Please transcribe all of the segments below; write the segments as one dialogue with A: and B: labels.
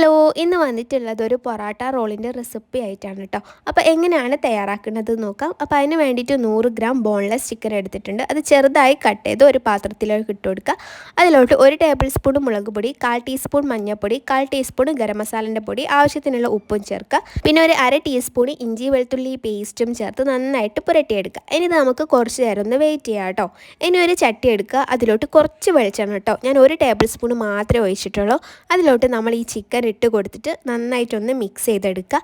A: Hello, ഇന്ന് വന്നിട്ടുള്ളത് ഒരു പൊറാട്ട റോളിൻ്റെ റെസിപ്പി ആയിട്ടാണ് കേട്ടോ. അപ്പോൾ എങ്ങനെയാണ് തയ്യാറാക്കുന്നത് നോക്കാം. അപ്പോൾ അതിന് വേണ്ടിയിട്ട് 100 ഗ്രാം ബോൺലെസ് ചിക്കൻ എടുത്തിട്ടുണ്ട്. അത് ചെറുതായി കട്ട് ചെയ്ത് ഒരു പാത്രത്തിലേക്ക് ഇട്ട് കൊടുക്കുക. അതിലോട്ട് 1 ടേബിൾ സ്പൂൺ മുളക് പൊടി, 1/4 ടീസ്പൂൺ മഞ്ഞൾപ്പൊടി, 1/4 ടീസ്പൂൺ ഗരം മസാലൻ്റെ പൊടി, ആവശ്യത്തിനുള്ള ഉപ്പും ചേർക്കുക. പിന്നെ ഒരു 1/2 ടീസ്പൂൺ ഇഞ്ചി വെളുത്തുള്ളി പേസ്റ്റും ചേർത്ത് നന്നായിട്ട് പുരട്ടിയെടുക്കുക. ഇനി ഇത് നമുക്ക് കുറച്ച് നേരം ഒന്ന് വെയിറ്റ് ചെയ്യാം കേട്ടോ. ഇനി ഒരു ചട്ടി എടുക്കുക. അതിലോട്ട് കുറച്ച് വെളിച്ചെണ്ണ കേട്ടോ. ഞാൻ 1 ടേബിൾ സ്പൂൺ മാത്രമേ ഒഴിച്ചിട്ടുള്ളൂ. അതിലോട്ട് നമ്മൾ ഈ ചിക്കൻ ഇട്ട് കൊടുത്തിട്ട് നന്നായിട്ടൊന്ന് മിക്സ് ചെയ്തെടുക്കുക.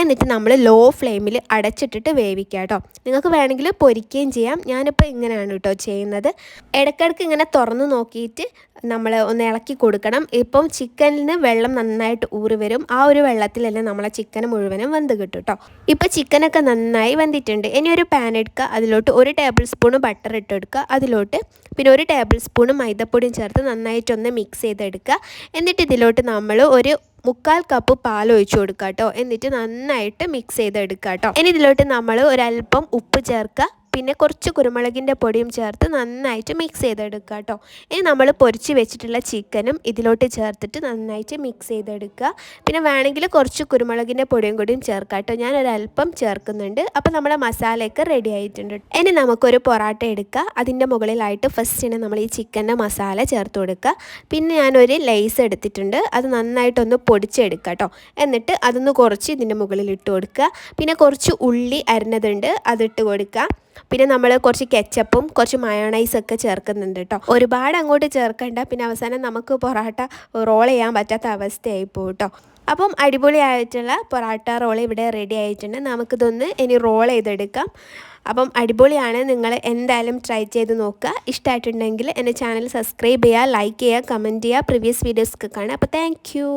A: എന്നിട്ട് നമ്മൾ ലോ ഫ്ലെയിമിൽ അടച്ചിട്ടിട്ട് വേവിക്കുക കേട്ടോ. നിങ്ങൾക്ക് വേണമെങ്കിൽ പൊരിക്കുകയും ചെയ്യാം. ഞാനിപ്പോൾ ഇങ്ങനെയാണ് കേട്ടോ ചെയ്യുന്നത്. ഇടയ്ക്കിടയ്ക്ക് ഇങ്ങനെ തുറന്ന് നോക്കിയിട്ട് നമ്മൾ ഒന്ന് ഇളക്കി കൊടുക്കണം. ഇപ്പം ചിക്കനിന് വെള്ളം നന്നായിട്ട് ഊറി വരും. ആ ഒരു വെള്ളത്തിലല്ലേ നമ്മളെ ചിക്കൻ മുഴുവനും വെന്ത് കിട്ടും കേട്ടോ. ഇപ്പോൾ ചിക്കനൊക്കെ നന്നായി വെന്തിട്ടുണ്ട്. ഇനി ഒരു പാൻ എടുക്കുക. അതിലോട്ട് 1 ടേബിൾ സ്പൂൺ ബട്ടർ ഇട്ടെടുക്കുക. അതിലോട്ട് പിന്നെ 1 ടേബിൾ സ്പൂൺ മൈദപ്പൊടിയും ചേർത്ത് നന്നായിട്ടൊന്ന് മിക്സ് ചെയ്തെടുക്കുക. എന്നിട്ട് ഇതിലോട്ട് നമ്മൾ ഒരു 1/4 കപ്പ് പാൽ ഒഴിച്ചു കൊടുക്കുക കേട്ടോ. എന്നിട്ട് നന്നായിട്ട് മിക്സ് ചെയ്തെടുക്കുക കേട്ടോ. ഇനി ഇതിലോട്ട് നമ്മൾ ഒരല്പം ഉപ്പ് ചേർക്കുക. പിന്നെ കുറച്ച് കുരുമുളകിൻ്റെ പൊടിയും ചേർത്ത് നന്നായിട്ട് മിക്സ് ചെയ്തെടുക്കുക കേട്ടോ. ഇനി നമ്മൾ പൊരിച്ച് വെച്ചിട്ടുള്ള ചിക്കനും ഇതിലോട്ട് ചേർത്തിട്ട് നന്നായിട്ട് മിക്സ് ചെയ്തെടുക്കുക. പിന്നെ വേണമെങ്കിൽ കുറച്ച് കുരുമുളകിൻ്റെ പൊടിയും കൂടിയും ചേർക്കുക കേട്ടോ. ഞാനൊരല്പം ചേർക്കുന്നുണ്ട്. അപ്പോൾ നമ്മുടെ മസാലയൊക്കെ റെഡി ആയിട്ടുണ്ട്. ഇനി നമുക്കൊരു പൊറാട്ട എടുക്കുക. അതിൻ്റെ മുകളിലായിട്ട് ഫസ്റ്റിന് നമ്മൾ ഈ ചിക്കൻ്റെ മസാല ചേർത്ത് കൊടുക്കുക. പിന്നെ ഞാനൊരു ലേസ് എടുത്തിട്ടുണ്ട്. അത് നന്നായിട്ടൊന്ന് പൊടിച്ചെടുക്കുക കേട്ടോ. എന്നിട്ട് അതൊന്ന് കുറച്ച് ഇതിൻ്റെ മുകളിൽ ഇട്ട് കൊടുക്കുക. പിന്നെ കുറച്ച് ഉള്ളി അരിഞ്ഞതുണ്ട്, അതിട്ട് കൊടുക്കുക. പിന്നെ നമ്മൾ കുറച്ച് കെച്ചപ്പും കുറച്ച് മയോണൈസൊക്കെ ചേർക്കുന്നുണ്ട് കേട്ടോ. ഒരുപാട് അങ്ങോട്ട് ചേർക്കണ്ട. പിന്നെ അവസാനം നമുക്ക് പൊറാട്ട റോൾ ചെയ്യാൻ പറ്റാത്ത അവസ്ഥയായി പോകും കേട്ടോ. അപ്പം അടിപൊളിയായിട്ടുള്ള പൊറാട്ട റോൾ ഇവിടെ റെഡി ആയിട്ടുണ്ട്. നമുക്കിതൊന്ന് ഇനി റോൾ ചെയ്തെടുക്കാം. അപ്പം അടിപൊളിയാണ്. നിങ്ങൾ എന്തായാലും ട്രൈ ചെയ്ത് നോക്കുക. ഇഷ്ടമായിട്ടുണ്ടെങ്കിൽ എൻ്റെ ചാനൽ സബ്സ്ക്രൈബ് ചെയ്യുക, ലൈക്ക് ചെയ്യുക, കമൻറ്റ് ചെയ്യുക. പ്രീവിയസ് വീഡിയോസൊക്കെ കാണുക. അപ്പോൾ താങ്ക് യു.